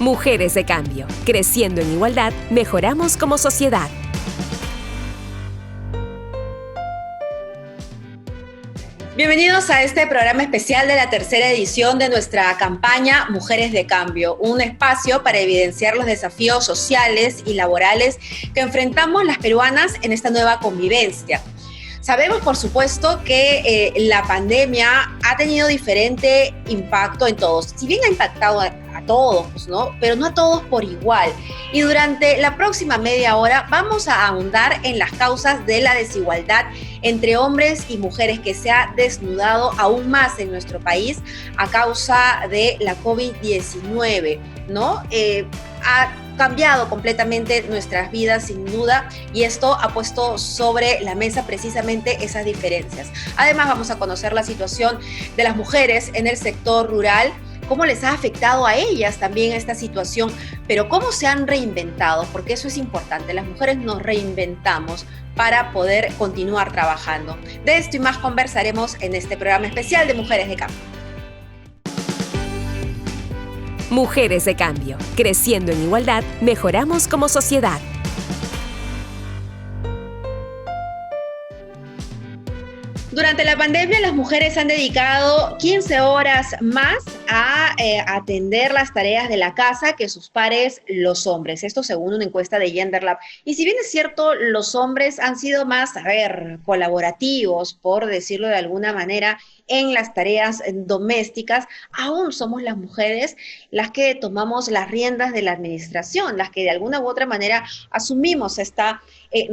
Mujeres de Cambio. Creciendo en igualdad, mejoramos como sociedad. Bienvenidos a este programa especial de la tercera edición de nuestra campaña Mujeres de Cambio, un espacio para evidenciar los desafíos sociales y laborales que enfrentamos las peruanas en esta nueva convivencia. Sabemos, por supuesto, que la pandemia ha tenido diferente impacto en todos. Si bien ha impactado a todos, ¿no? Pero no a todos por igual. Y durante la próxima media hora vamos a ahondar en las causas de la desigualdad entre hombres y mujeres que se ha desnudado aún más en nuestro país a causa de la COVID-19, ¿no? Ha cambiado completamente nuestras vidas, sin duda, y esto ha puesto sobre la mesa precisamente esas diferencias. Además, vamos a conocer la situación de las mujeres en el sector rural, cómo les ha afectado a ellas también esta situación, pero cómo se han reinventado, porque eso es importante. Las mujeres nos reinventamos para poder continuar trabajando. De esto y más conversaremos en este programa especial de Mujeres de Cambio. Mujeres de Cambio. Creciendo en igualdad, mejoramos como sociedad. Durante la pandemia, las mujeres han dedicado 15 horas más a atender las tareas de la casa que sus pares, los hombres. Esto según una encuesta de GenderLab. Y si bien es cierto, los hombres han sido más, colaborativos, por decirlo de alguna manera, en las tareas domésticas, aún somos las mujeres las que tomamos las riendas de la administración, las que de alguna u otra manera asumimos esta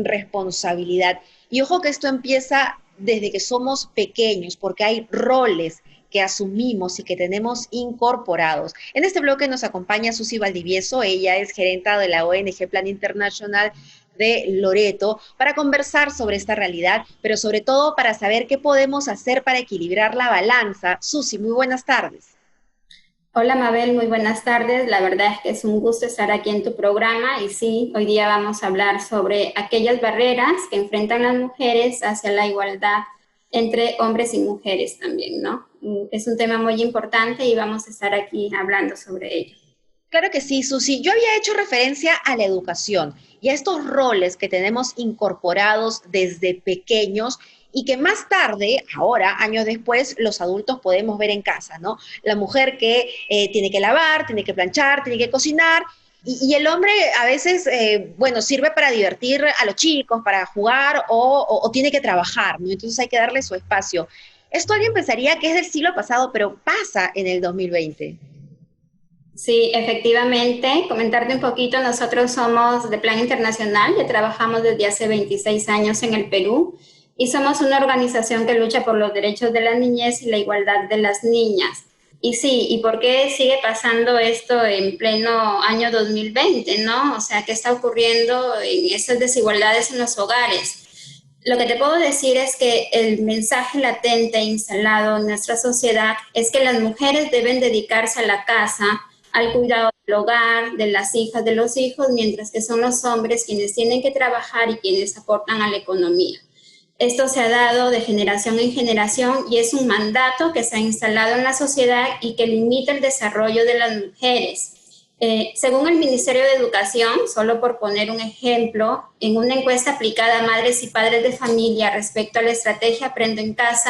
responsabilidad. Y ojo que esto empieza desde que somos pequeños, porque hay roles que asumimos y que tenemos incorporados. En este bloque nos acompaña Susi Valdivieso, ella es gerenta de la ONG Plan Internacional de Loreto, para conversar sobre esta realidad, pero sobre todo para saber qué podemos hacer para equilibrar la balanza. Susi, muy buenas tardes. Hola Mabel, muy buenas tardes. La verdad es que es un gusto estar aquí en tu programa y sí, hoy día vamos a hablar sobre aquellas barreras que enfrentan las mujeres hacia la igualdad entre hombres y mujeres también, ¿no? Es un tema muy importante y vamos a estar aquí hablando sobre ello. Claro que sí, Susi. Yo había hecho referencia a la educación y a estos roles que tenemos incorporados desde pequeños y que más tarde, ahora, años después, los adultos podemos ver en casa, ¿no? La mujer que tiene que lavar, tiene que planchar, tiene que cocinar, y el hombre a veces, sirve para divertir a los chicos, para jugar, o tiene que trabajar, ¿no? Entonces hay que darle su espacio. Esto alguien pensaría que es del siglo pasado, pero pasa en el 2020. Sí, efectivamente. Comentarte un poquito, nosotros somos de Plan Internacional, ya trabajamos desde hace 26 años en el Perú, y somos una organización que lucha por los derechos de la niñez y la igualdad de las niñas. Y sí, ¿y por qué sigue pasando esto en pleno año 2020, no? O sea, ¿qué está ocurriendo en esas desigualdades en los hogares? Lo que te puedo decir es que el mensaje latente instalado en nuestra sociedad es que las mujeres deben dedicarse a la casa, al cuidado del hogar, de las hijas, de los hijos, mientras que son los hombres quienes tienen que trabajar y quienes aportan a la economía. Esto se ha dado de generación en generación y es un mandato que se ha instalado en la sociedad y que limita el desarrollo de las mujeres. Según el Ministerio de Educación, solo por poner un ejemplo, en una encuesta aplicada a madres y padres de familia respecto a la estrategia Aprendo en Casa,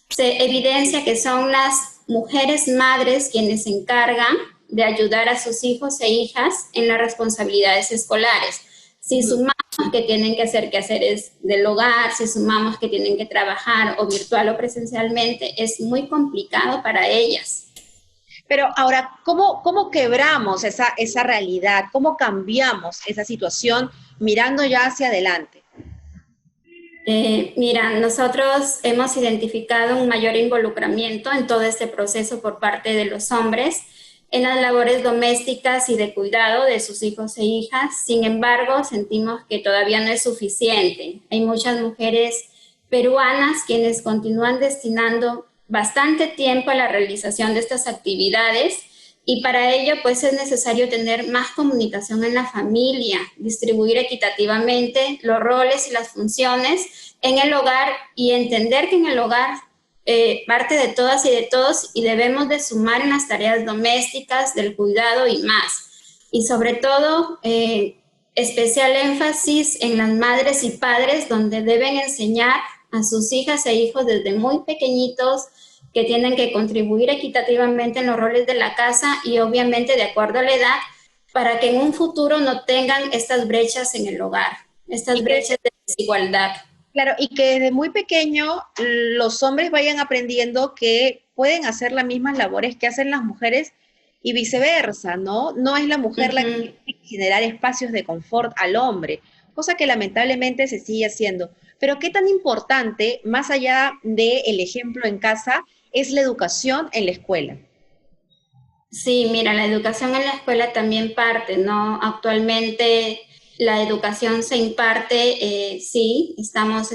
se evidencia que son las mujeres madres quienes se encargan de ayudar a sus hijos e hijas en las responsabilidades escolares. Si sumamos que tienen que hacer quehaceres del hogar, si sumamos que tienen que trabajar o virtual o presencialmente, es muy complicado para ellas. Pero ahora, ¿cómo quebramos esa realidad? ¿Cómo cambiamos esa situación mirando ya hacia adelante? Mira, nosotros hemos identificado un mayor involucramiento en todo este proceso por parte de los hombres en las labores domésticas y de cuidado de sus hijos e hijas. Sin embargo, sentimos que todavía no es suficiente. Hay muchas mujeres peruanas quienes continúan destinando bastante tiempo a la realización de estas actividades y para ello pues es necesario tener más comunicación en la familia, distribuir equitativamente los roles y las funciones en el hogar y entender que en el hogar parte de todas y de todos y debemos de sumar en las tareas domésticas, del cuidado y más. Y sobre todo, especial énfasis en las madres y padres, donde deben enseñar a sus hijas e hijos desde muy pequeñitos que tienen que contribuir equitativamente en los roles de la casa y obviamente de acuerdo a la edad, para que en un futuro no tengan estas brechas en el hogar, estas brechas de desigualdad. Claro, y que desde muy pequeño los hombres vayan aprendiendo que pueden hacer las mismas labores que hacen las mujeres y viceversa, ¿no? No es la mujer la que tiene que generar espacios de confort al hombre, cosa que lamentablemente se sigue haciendo. Pero qué tan importante, más allá del ejemplo en casa, es la educación en la escuela. Sí, mira, la educación en la escuela también parte, ¿no? Actualmente la educación se imparte, sí, estamos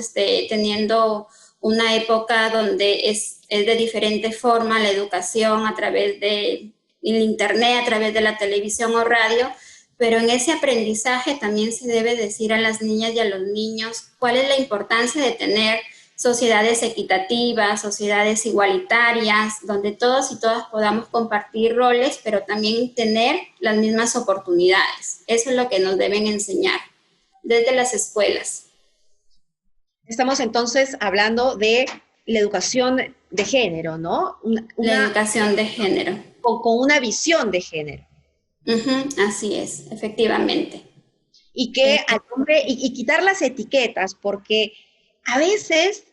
teniendo una época donde es de diferente forma la educación a través de el internet, a través de la televisión o radio, pero en ese aprendizaje también se debe decir a las niñas y a los niños cuál es la importancia de tener sociedades equitativas, sociedades igualitarias, donde todos y todas podamos compartir roles, pero también tener las mismas oportunidades. Eso es lo que nos deben enseñar desde las escuelas. Estamos entonces hablando de la educación de género, ¿no? La educación de género. Con una visión de género. Así es, efectivamente. Y que al hombre, y quitar las etiquetas, porque a veces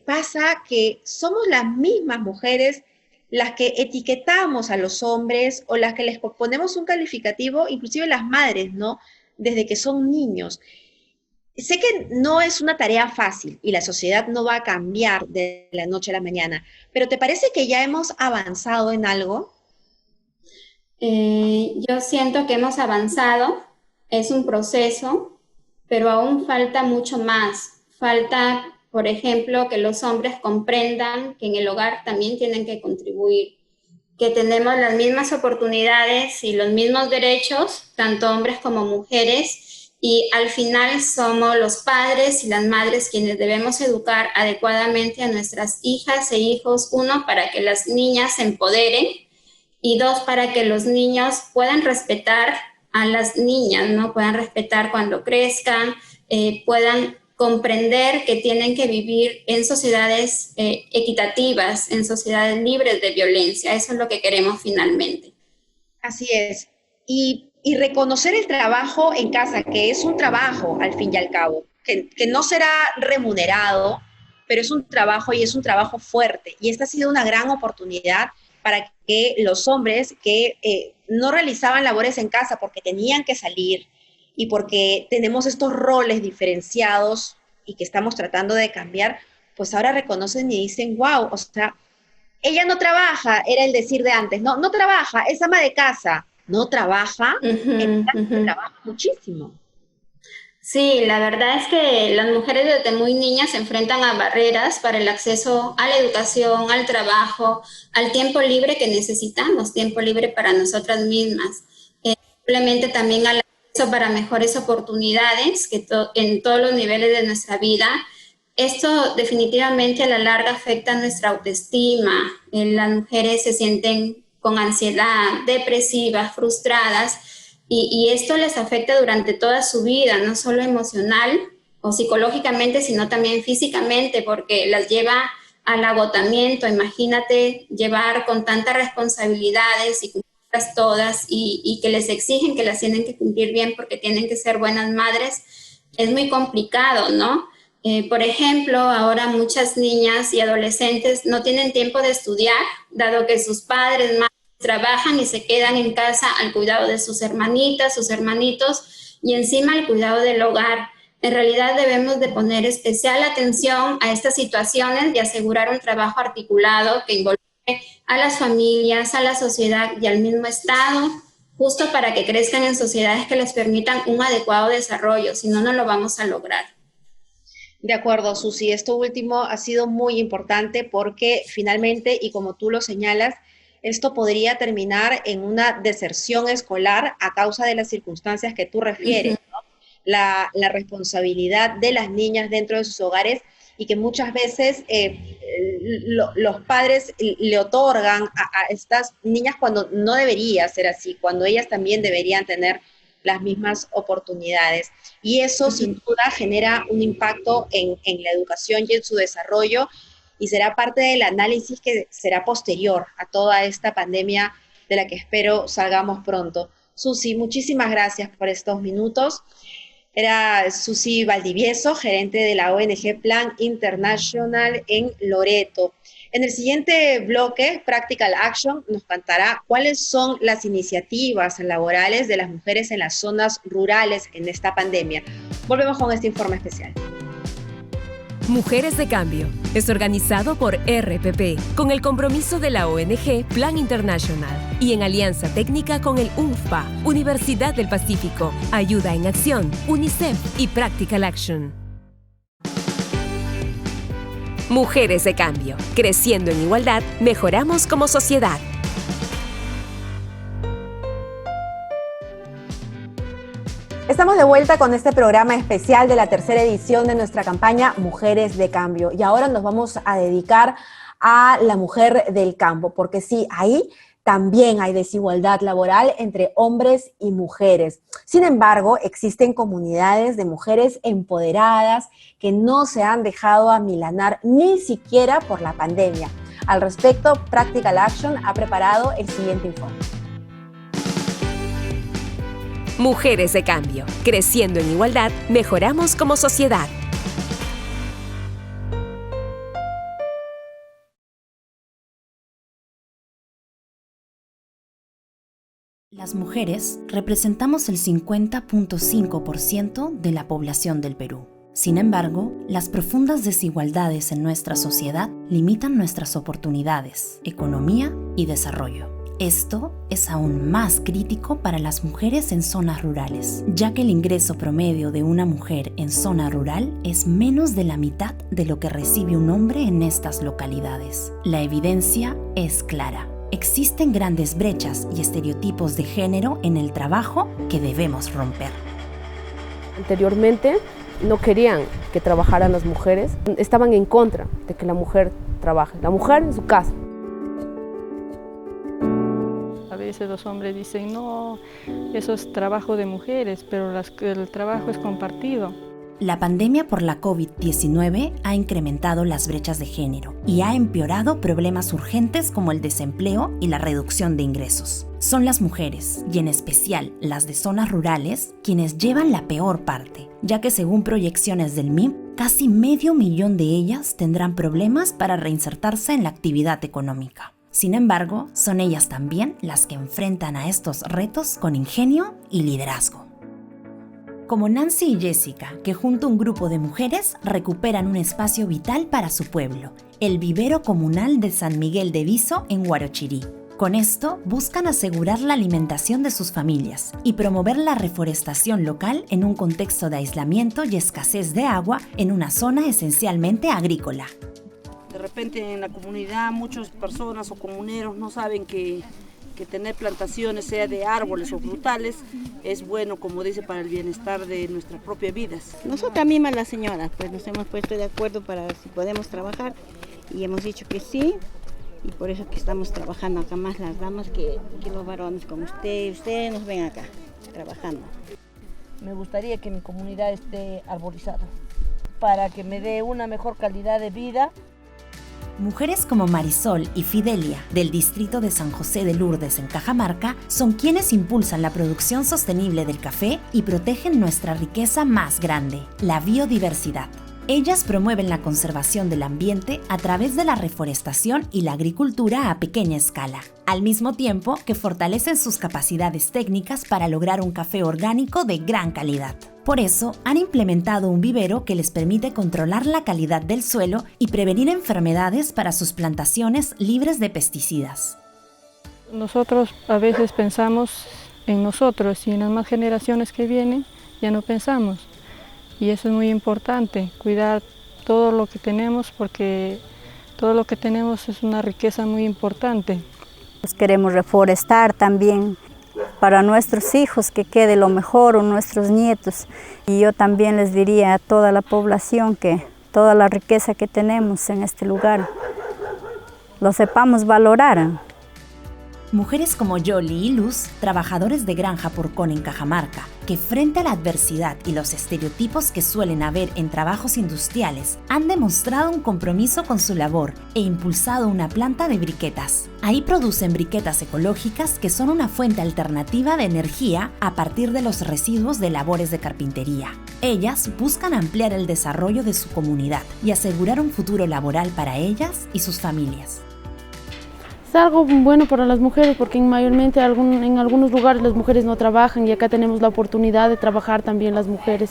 pasa que somos las mismas mujeres las que etiquetamos a los hombres o las que les ponemos un calificativo, inclusive las madres, ¿no? Desde que son niños. Sé que no es una tarea fácil y la sociedad no va a cambiar de la noche a la mañana, pero ¿te parece que ya hemos avanzado en algo? Yo siento que hemos avanzado, es un proceso, pero aún falta mucho más. Falta, por ejemplo, que los hombres comprendan que en el hogar también tienen que contribuir, que tenemos las mismas oportunidades y los mismos derechos, tanto hombres como mujeres, y al final somos los padres y las madres quienes debemos educar adecuadamente a nuestras hijas e hijos, uno, para que las niñas se empoderen, y dos, para que los niños puedan respetar a las niñas, ¿no? Puedan respetar cuando crezcan, puedan comprender que tienen que vivir en sociedades equitativas, en sociedades libres de violencia. Eso es lo que queremos finalmente. Así es. Y reconocer el trabajo en casa, que es un trabajo al fin y al cabo, que no será remunerado, pero es un trabajo y es un trabajo fuerte. Y esta ha sido una gran oportunidad para que los hombres que no realizaban labores en casa porque tenían que salir y porque tenemos estos roles diferenciados y que estamos tratando de cambiar, pues ahora reconocen y dicen, wow, o sea, ella no trabaja, era el decir de antes, no trabaja, es ama de casa, no trabaja, trabaja muchísimo. Sí, la verdad es que las mujeres desde muy niñas se enfrentan a barreras para el acceso a la educación, al trabajo, al tiempo libre que necesitamos, tiempo libre para nosotras mismas. Simplemente también al acceso para mejores oportunidades en todos los niveles de nuestra vida. Esto definitivamente a la larga afecta a nuestra autoestima. Las mujeres se sienten con ansiedad, depresivas, frustradas, y esto les afecta durante toda su vida, no solo emocional o psicológicamente, sino también físicamente, porque las lleva al agotamiento. Imagínate llevar con tantas responsabilidades y cumplirlas todas y que les exigen que las tienen que cumplir bien porque tienen que ser buenas madres. Es muy complicado, ¿no? Por ejemplo, ahora muchas niñas y adolescentes no tienen tiempo de estudiar, dado que sus padres, trabajan y se quedan en casa al cuidado de sus hermanitas, sus hermanitos y encima al cuidado del hogar. En realidad debemos de poner especial atención a estas situaciones y asegurar un trabajo articulado que involucre a las familias, a la sociedad y al mismo Estado, justo para que crezcan en sociedades que les permitan un adecuado desarrollo, si no, no lo vamos a lograr. De acuerdo, Susi, esto último ha sido muy importante porque finalmente, y como tú lo señalas, esto podría terminar en una deserción escolar a causa de las circunstancias que tú refieres, ¿no? La responsabilidad de las niñas dentro de sus hogares y que muchas veces los padres le otorgan a estas niñas cuando no debería ser así, cuando ellas también deberían tener las mismas oportunidades. Y eso sin duda genera un impacto en la educación y en su desarrollo, y será parte del análisis que será posterior a toda esta pandemia de la que espero salgamos pronto. Susi, muchísimas gracias por estos minutos. Era Susi Valdivieso, gerente de la ONG Plan International en Loreto. En el siguiente bloque, Practical Action, nos contará cuáles son las iniciativas laborales de las mujeres en las zonas rurales en esta pandemia. Volvemos con este informe especial. Mujeres de Cambio es organizado por RPP con el compromiso de la ONG Plan International y en alianza técnica con el UNFPA, Universidad del Pacífico, Ayuda en Acción, UNICEF y Practical Action. Mujeres de Cambio. Creciendo en igualdad, mejoramos como sociedad. Estamos de vuelta con este programa especial de la tercera edición de nuestra campaña Mujeres de Cambio. Y ahora nos vamos a dedicar a la mujer del campo, porque sí, ahí también hay desigualdad laboral entre hombres y mujeres. Sin embargo, existen comunidades de mujeres empoderadas que no se han dejado amilanar ni siquiera por la pandemia. Al respecto, Practical Action ha preparado el siguiente informe. Mujeres de Cambio. Creciendo en igualdad, mejoramos como sociedad. Las mujeres representamos el 50.5% de la población del Perú. Sin embargo, las profundas desigualdades en nuestra sociedad limitan nuestras oportunidades, economía y desarrollo. Esto es aún más crítico para las mujeres en zonas rurales, ya que el ingreso promedio de una mujer en zona rural es menos de la mitad de lo que recibe un hombre en estas localidades. La evidencia es clara. Existen grandes brechas y estereotipos de género en el trabajo que debemos romper. Anteriormente no querían que trabajaran las mujeres, estaban en contra de que la mujer trabaje, la mujer en su casa. A veces los hombres dicen, no, eso es trabajo de mujeres, pero el trabajo es compartido. La pandemia por la COVID-19 ha incrementado las brechas de género y ha empeorado problemas urgentes como el desempleo y la reducción de ingresos. Son las mujeres, y en especial las de zonas rurales, quienes llevan la peor parte, ya que según proyecciones del MIP, casi 500.000 de ellas tendrán problemas para reinsertarse en la actividad económica. Sin embargo, son ellas también las que enfrentan a estos retos con ingenio y liderazgo. Como Nancy y Jessica, que junto a un grupo de mujeres recuperan un espacio vital para su pueblo, el vivero comunal de San Miguel de Viso en Huarochirí. Con esto, buscan asegurar la alimentación de sus familias y promover la reforestación local en un contexto de aislamiento y escasez de agua en una zona esencialmente agrícola. De repente en la comunidad muchas personas o comuneros no saben que tener plantaciones, sea de árboles o frutales, es bueno, como dice, para el bienestar de nuestras propias vidas. Nosotras mismas las señoras, pues nos hemos puesto de acuerdo para ver si podemos trabajar y hemos dicho que sí, y por eso que estamos trabajando acá más las damas que los varones, como ustedes nos ven acá trabajando. Me gustaría que mi comunidad esté arborizada para que me dé una mejor calidad de vida. Mujeres como Marisol y Fidelia, del distrito de San José de Lourdes en Cajamarca, son quienes impulsan la producción sostenible del café y protegen nuestra riqueza más grande, la biodiversidad. Ellas promueven la conservación del ambiente a través de la reforestación y la agricultura a pequeña escala, al mismo tiempo que fortalecen sus capacidades técnicas para lograr un café orgánico de gran calidad. Por eso, han implementado un vivero que les permite controlar la calidad del suelo y prevenir enfermedades para sus plantaciones libres de pesticidas. Nosotros a veces pensamos en nosotros y en las más generaciones que vienen ya no pensamos. Y eso es muy importante, cuidar todo lo que tenemos, porque todo lo que tenemos es una riqueza muy importante. Queremos reforestar también para nuestros hijos, que quede lo mejor, o nuestros nietos. Y yo también les diría a toda la población que toda la riqueza que tenemos en este lugar, lo sepamos valorar. Mujeres como Yoli y Luz, trabajadores de granja Porcón en Cajamarca, que frente a la adversidad y los estereotipos que suelen haber en trabajos industriales, han demostrado un compromiso con su labor e impulsado una planta de briquetas. Ahí producen briquetas ecológicas que son una fuente alternativa de energía a partir de los residuos de labores de carpintería. Ellas buscan ampliar el desarrollo de su comunidad y asegurar un futuro laboral para ellas y sus familias. Es algo bueno para las mujeres porque mayormente en algunos lugares las mujeres no trabajan y acá tenemos la oportunidad de trabajar también las mujeres.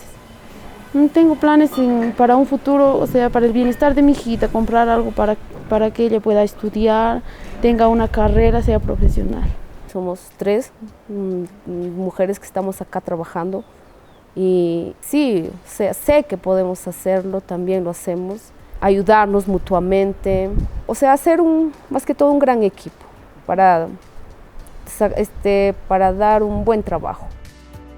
Tengo planes para un futuro, o sea, para el bienestar de mi hijita, comprar algo para que ella pueda estudiar, tenga una carrera, sea profesional. Somos 3 mujeres que estamos acá trabajando y sí, sé que podemos hacerlo, también lo hacemos. Ayudarnos mutuamente, o sea, hacer más que todo un gran equipo para dar un buen trabajo.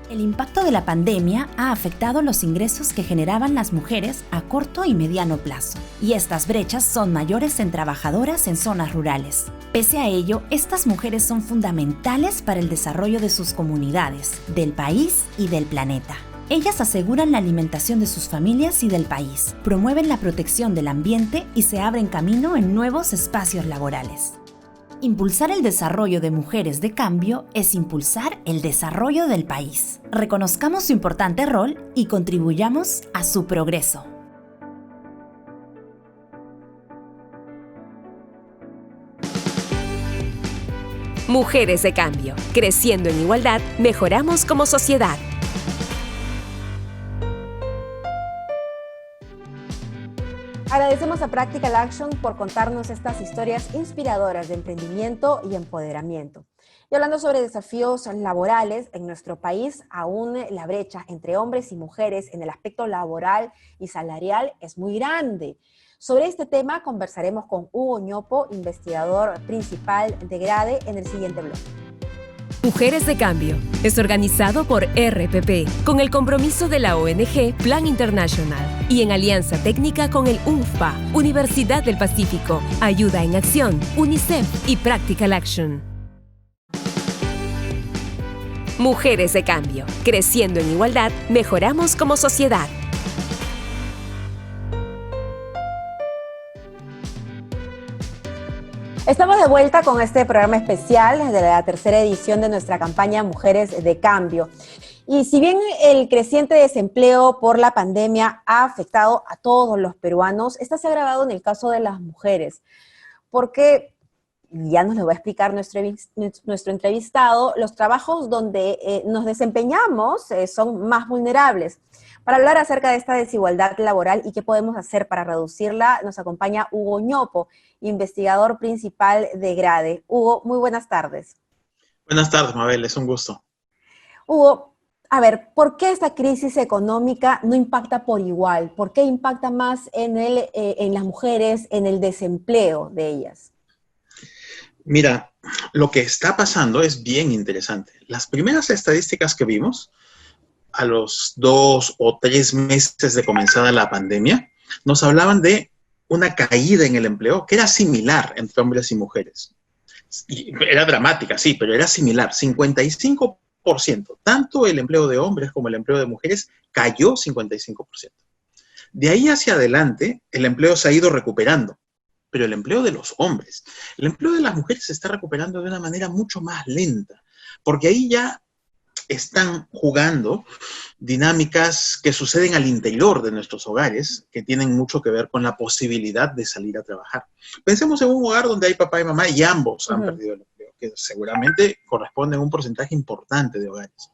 El impacto de la pandemia ha afectado los ingresos que generaban las mujeres a corto y mediano plazo, y estas brechas son mayores en trabajadoras en zonas rurales. Pese a ello, estas mujeres son fundamentales para el desarrollo de sus comunidades, del país y del planeta. Ellas aseguran la alimentación de sus familias y del país, promueven la protección del ambiente y se abren camino en nuevos espacios laborales. Impulsar el desarrollo de mujeres de cambio es impulsar el desarrollo del país. Reconozcamos su importante rol y contribuyamos a su progreso. Mujeres de Cambio. Creciendo en igualdad, mejoramos como sociedad. Agradecemos a Practical Action por contarnos estas historias inspiradoras de emprendimiento y empoderamiento. Y hablando sobre desafíos laborales, en nuestro país aún la brecha entre hombres y mujeres en el aspecto laboral y salarial es muy grande. Sobre este tema conversaremos con Hugo Ñopo, investigador principal de GRADE, en el siguiente bloque. Mujeres de Cambio es organizado por RPP con el compromiso de la ONG Plan International y en alianza técnica con el UNFPA, Universidad del Pacífico, Ayuda en Acción, UNICEF y Practical Action. Mujeres de Cambio. Creciendo en igualdad, mejoramos como sociedad. Estamos de vuelta con este programa especial de la tercera edición de nuestra campaña Mujeres de Cambio. Y si bien el creciente desempleo por la pandemia ha afectado a todos los peruanos, esta se ha agravado en el caso de las mujeres, porque ya nos lo va a explicar nuestro entrevistado, los trabajos donde nos desempeñamos son más vulnerables. Para hablar acerca de esta desigualdad laboral y qué podemos hacer para reducirla, nos acompaña Hugo Ñopo, investigador principal de GRADE. Hugo, muy buenas tardes. Buenas tardes, Mabel, es un gusto. Hugo, a ver, ¿por qué esta crisis económica no impacta por igual? ¿Por qué impacta más en las mujeres, en el desempleo de ellas? Mira, lo que está pasando es bien interesante. Las primeras estadísticas que vimos, a los 2 o 3 meses de comenzada la pandemia, nos hablaban de una caída en el empleo que era similar entre hombres y mujeres. Y era dramática, sí, pero era similar. 55%. Tanto el empleo de hombres como el empleo de mujeres cayó 55%. De ahí hacia adelante, el empleo se ha ido recuperando. Pero el empleo de los hombres, el empleo de las mujeres se está recuperando de una manera mucho más lenta, porque ahí ya están jugando dinámicas que suceden al interior de nuestros hogares, que tienen mucho que ver con la posibilidad de salir a trabajar. Pensemos en un hogar donde hay papá y mamá y ambos han perdido el empleo, que seguramente corresponde a un porcentaje importante de hogares.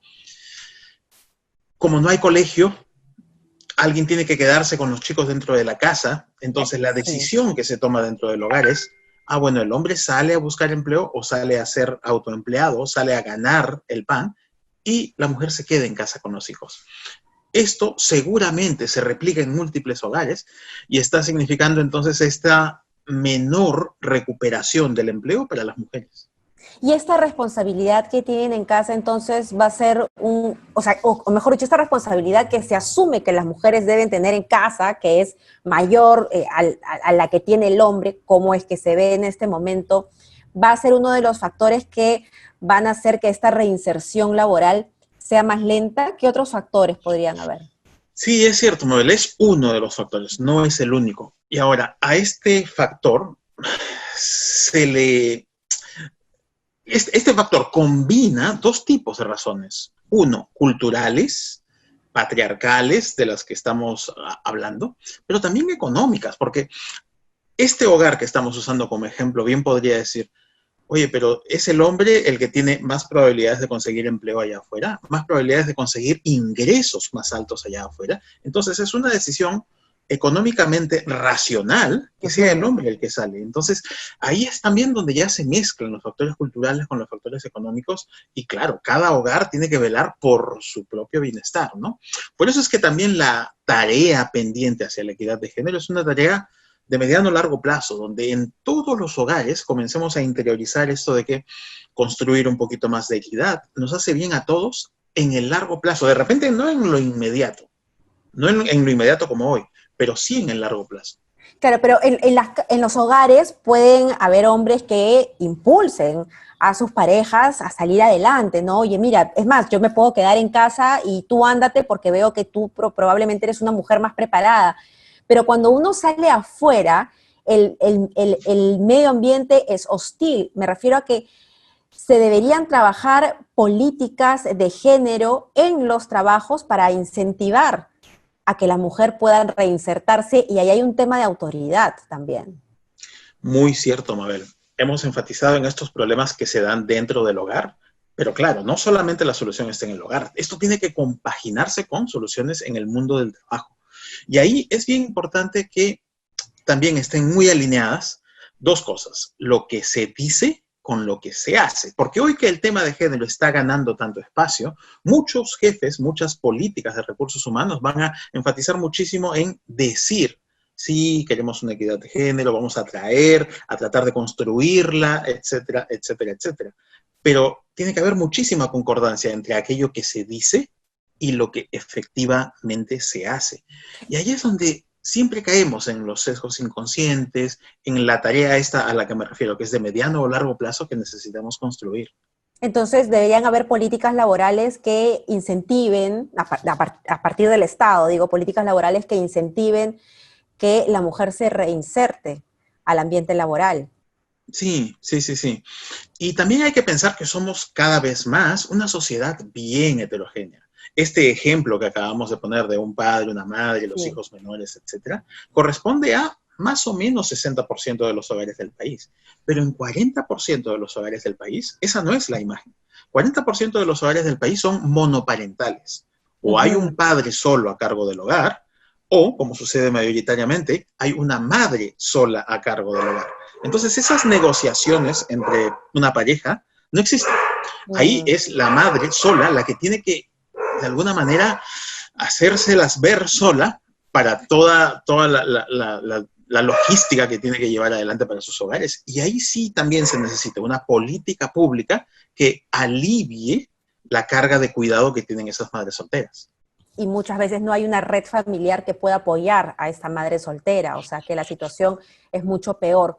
Como no hay colegio, alguien tiene que quedarse con los chicos dentro de la casa, entonces la decisión que se toma dentro del hogar es, bueno, el hombre sale a buscar empleo o sale a ser autoempleado, sale a ganar el pan, y la mujer se queda en casa con los hijos. Esto seguramente se replica en múltiples hogares y está significando entonces esta menor recuperación del empleo para las mujeres. Y esta responsabilidad que tienen en casa, entonces, va a ser o mejor dicho, esta responsabilidad que se asume que las mujeres deben tener en casa, que es mayor a la que tiene el hombre, como es que se ve en este momento, va a ser uno de los factores que van a hacer que esta reinserción laboral sea más lenta. ¿Qué otros factores podrían haber? Sí, es cierto, Mabel, es uno de los factores, no es el único. Y ahora, a este factor este factor combina dos tipos de razones. Uno, culturales, patriarcales, de las que estamos hablando, pero también económicas, porque este hogar que estamos usando como ejemplo bien podría decir, oye, pero es el hombre el que tiene más probabilidades de conseguir empleo allá afuera, más probabilidades de conseguir ingresos más altos allá afuera. Entonces es una decisión económicamente racional que sea el hombre el que sale. Entonces ahí es también donde ya se mezclan los factores culturales con los factores económicos y claro, cada hogar tiene que velar por su propio bienestar, ¿no? Por eso es que también la tarea pendiente hacia la equidad de género es una tarea de mediano a largo plazo, donde en todos los hogares comencemos a interiorizar esto de que construir un poquito más de equidad nos hace bien a todos en el largo plazo. De repente no en lo inmediato, no en lo inmediato como hoy, pero sí en el largo plazo. Claro, pero en los hogares pueden haber hombres que impulsen a sus parejas a salir adelante, ¿no? Oye, mira, es más, yo me puedo quedar en casa y tú ándate porque veo que tú probablemente eres una mujer más preparada. Pero cuando uno sale afuera, el medio ambiente es hostil. Me refiero a que se deberían trabajar políticas de género en los trabajos para incentivar a que la mujer pueda reinsertarse, y ahí hay un tema de autoridad también. Muy cierto, Mabel. Hemos enfatizado en estos problemas que se dan dentro del hogar, pero claro, no solamente la solución está en el hogar. Esto tiene que compaginarse con soluciones en el mundo del trabajo. Y ahí es bien importante que también estén muy alineadas dos cosas, lo que se dice con lo que se hace. Porque hoy que el tema de género está ganando tanto espacio, muchos jefes, muchas políticas de recursos humanos van a enfatizar muchísimo en decir, sí, queremos una equidad de género, vamos a tratar de construirla, etcétera, etcétera, etcétera. Pero tiene que haber muchísima concordancia entre aquello que se dice y lo que efectivamente se hace. Y ahí es donde siempre caemos en los sesgos inconscientes, en la tarea esta a la que me refiero, que es de mediano o largo plazo que necesitamos construir. Entonces deberían haber políticas laborales que incentiven, a partir del Estado, digo, políticas laborales que incentiven que la mujer se reinserte al ambiente laboral. Sí. Y también hay que pensar que somos cada vez más una sociedad bien heterogénea. Este ejemplo que acabamos de poner de un padre, una madre, los hijos menores, etcétera, corresponde a más o menos 60% de los hogares del país. Pero en 40% de los hogares del país, esa no es la imagen. 40% de los hogares del país son monoparentales. O hay un padre solo a cargo del hogar, o, como sucede mayoritariamente, hay una madre sola a cargo del hogar. Entonces, esas negociaciones entre una pareja no existen. Ahí es la madre sola la que tiene que, de alguna manera, hacérselas ver sola para toda la logística que tiene que llevar adelante para sus hogares. Y ahí sí también se necesita una política pública que alivie la carga de cuidado que tienen esas madres solteras. Y muchas veces no hay una red familiar que pueda apoyar a esta madre soltera, o sea que la situación es mucho peor.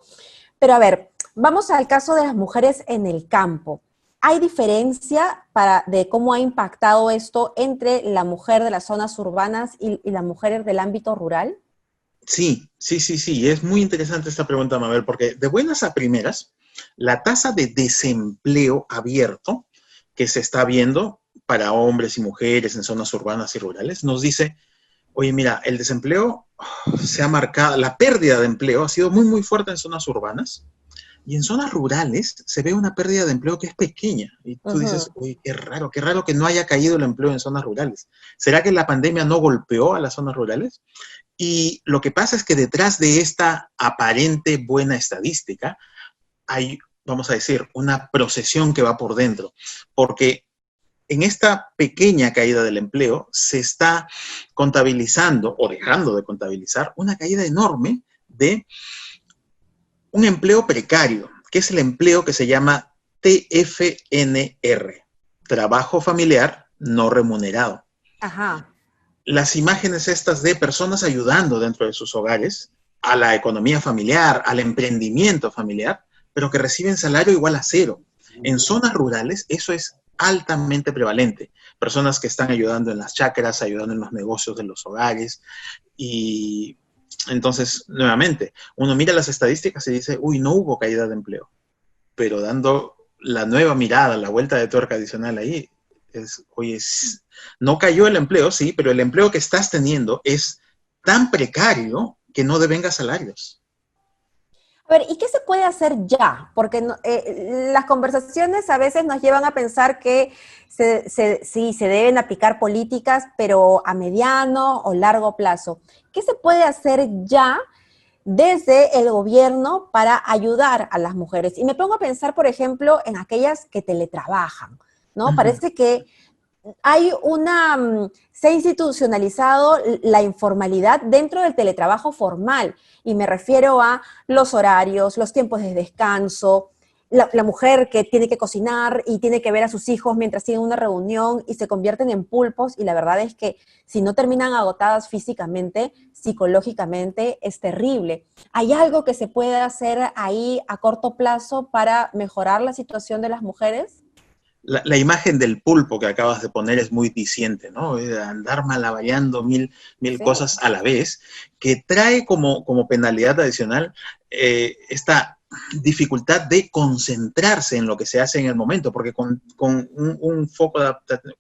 Pero a ver, vamos al caso de las mujeres en el campo. ¿Hay diferencia de cómo ha impactado esto entre la mujer de las zonas urbanas y las mujeres del ámbito rural? Sí. Es muy interesante esta pregunta, Mabel, porque de buenas a primeras, la tasa de desempleo abierto que se está viendo para hombres y mujeres en zonas urbanas y rurales nos dice, oye, mira, el desempleo se ha marcado, la pérdida de empleo ha sido muy, muy fuerte en zonas urbanas. Y en zonas rurales se ve una pérdida de empleo que es pequeña. Y tú dices, uy, qué raro que no haya caído el empleo en zonas rurales. ¿Será que la pandemia no golpeó a las zonas rurales? Y lo que pasa es que detrás de esta aparente buena estadística hay, vamos a decir, una procesión que va por dentro. Porque en esta pequeña caída del empleo se está contabilizando, o dejando de contabilizar, una caída enorme de un empleo precario, que es el empleo que se llama TFNR, trabajo familiar no remunerado. Ajá. Las imágenes estas de personas ayudando dentro de sus hogares a la economía familiar, al emprendimiento familiar, pero que reciben salario igual a cero. En zonas rurales eso es altamente prevalente. Personas que están ayudando en las chacras, ayudando en los negocios de los hogares. Y entonces, nuevamente, uno mira las estadísticas y dice, uy, no hubo caída de empleo. Pero dando la nueva mirada, la vuelta de tuerca adicional ahí, oye, no cayó el empleo, sí, pero el empleo que estás teniendo es tan precario que no devenga salarios. A ver, ¿y qué se puede hacer ya? Porque las conversaciones a veces nos llevan a pensar que sí, se deben aplicar políticas, pero a mediano o largo plazo. ¿Qué se puede hacer ya desde el gobierno para ayudar a las mujeres? Y me pongo a pensar, por ejemplo, en aquellas que teletrabajan, ¿no? Uh-huh. Parece que se ha institucionalizado la informalidad dentro del teletrabajo formal, y me refiero a los horarios, los tiempos de descanso, la mujer que tiene que cocinar y tiene que ver a sus hijos mientras tienen una reunión y se convierten en pulpos, y la verdad es que si no terminan agotadas físicamente, psicológicamente, es terrible. ¿Hay algo que se puede hacer ahí a corto plazo para mejorar la situación de las mujeres? La imagen del pulpo que acabas de poner es muy diciente, ¿no? Andar malabareando mil sí. cosas a la vez, que trae como penalidad adicional esta dificultad de concentrarse en lo que se hace en el momento, porque con un foco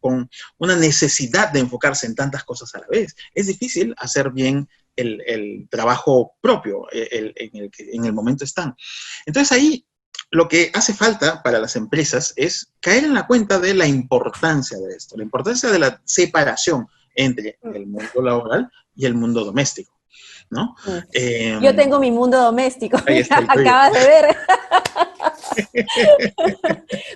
con una necesidad de enfocarse en tantas cosas a la vez, es difícil hacer bien el trabajo propio en el momento están. Entonces ahí lo que hace falta para las empresas es caer en la cuenta de la importancia de esto, la importancia de la separación entre el mundo laboral y el mundo doméstico, ¿no? Yo tengo mi mundo doméstico, acabas de ver.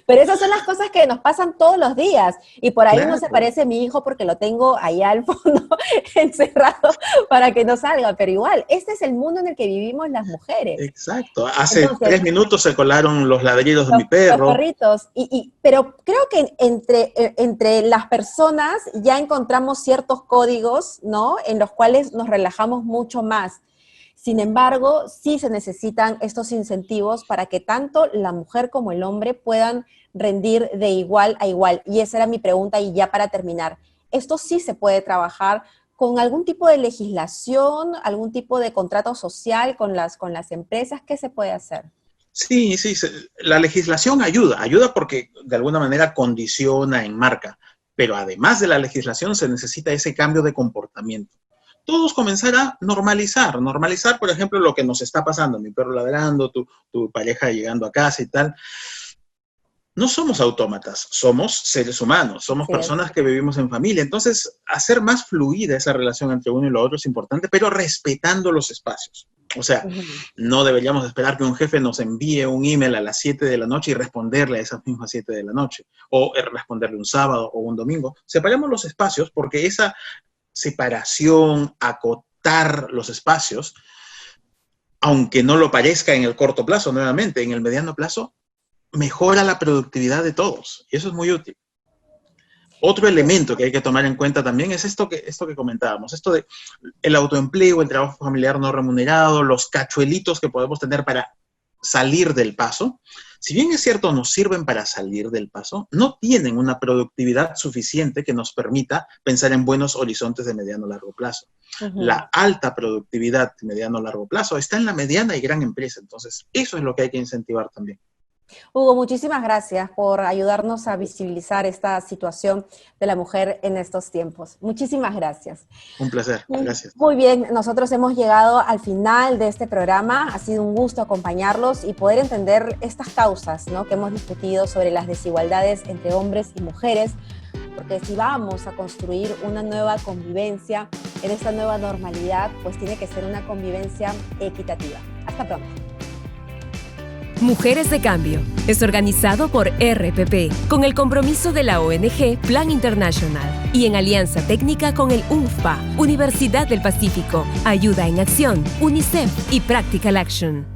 Pero esas son las cosas que nos pasan todos los días, y por ahí no se parece mi hijo porque lo tengo allá al fondo encerrado para que no salga, pero igual, este es el mundo en el que vivimos las mujeres. Exacto, hace 3 minutos se colaron los ladridos de mi perro. Los perritos, pero creo que entre las personas ya encontramos ciertos códigos, ¿no?, en los cuales nos relajamos mucho más. Sin embargo, sí se necesitan estos incentivos para que tanto la mujer como el hombre puedan rendir de igual a igual. Y esa era mi pregunta, y ya para terminar, ¿esto sí se puede trabajar con algún tipo de legislación, algún tipo de contrato social con las empresas? ¿Qué se puede hacer? Sí, la legislación ayuda porque de alguna manera condiciona, enmarca, pero además de la legislación se necesita ese cambio de comportamiento. Todos comenzar a normalizar, por ejemplo, lo que nos está pasando, mi perro ladrando, tu pareja llegando a casa y tal. No somos autómatas, somos seres humanos, somos personas que vivimos en familia. Entonces, hacer más fluida esa relación entre uno y lo otro es importante, pero respetando los espacios. O sea, no deberíamos esperar que un jefe nos envíe un email a las 7 de la noche y responderle a esas mismas 7 de la noche, o responderle un sábado o un domingo. Separemos los espacios, porque esa separación, acotar los espacios, aunque no lo parezca en el corto plazo, nuevamente, en el mediano plazo, mejora la productividad de todos, y eso es muy útil. Otro elemento que hay que tomar en cuenta también es esto que comentábamos, esto de el autoempleo, el trabajo familiar no remunerado, los cachuelitos que podemos tener para salir del paso. Si bien es cierto, nos sirven para salir del paso, no tienen una productividad suficiente que nos permita pensar en buenos horizontes de mediano a largo plazo. La alta productividad de mediano a largo plazo está en la mediana y gran empresa. Entonces, eso es lo que hay que incentivar también. Hugo, muchísimas gracias por ayudarnos a visibilizar esta situación de la mujer en estos tiempos. Muchísimas gracias. Un placer, gracias. Muy bien, nosotros hemos llegado al final de este programa. Ha sido un gusto acompañarlos y poder entender estas causas, ¿no?, que hemos discutido sobre las desigualdades entre hombres y mujeres, porque si vamos a construir una nueva convivencia en esta nueva normalidad, pues tiene que ser una convivencia equitativa. Hasta pronto. Mujeres de Cambio es organizado por RPP con el compromiso de la ONG Plan International y en alianza técnica con el UNFPA, Universidad del Pacífico, Ayuda en Acción, UNICEF y Practical Action.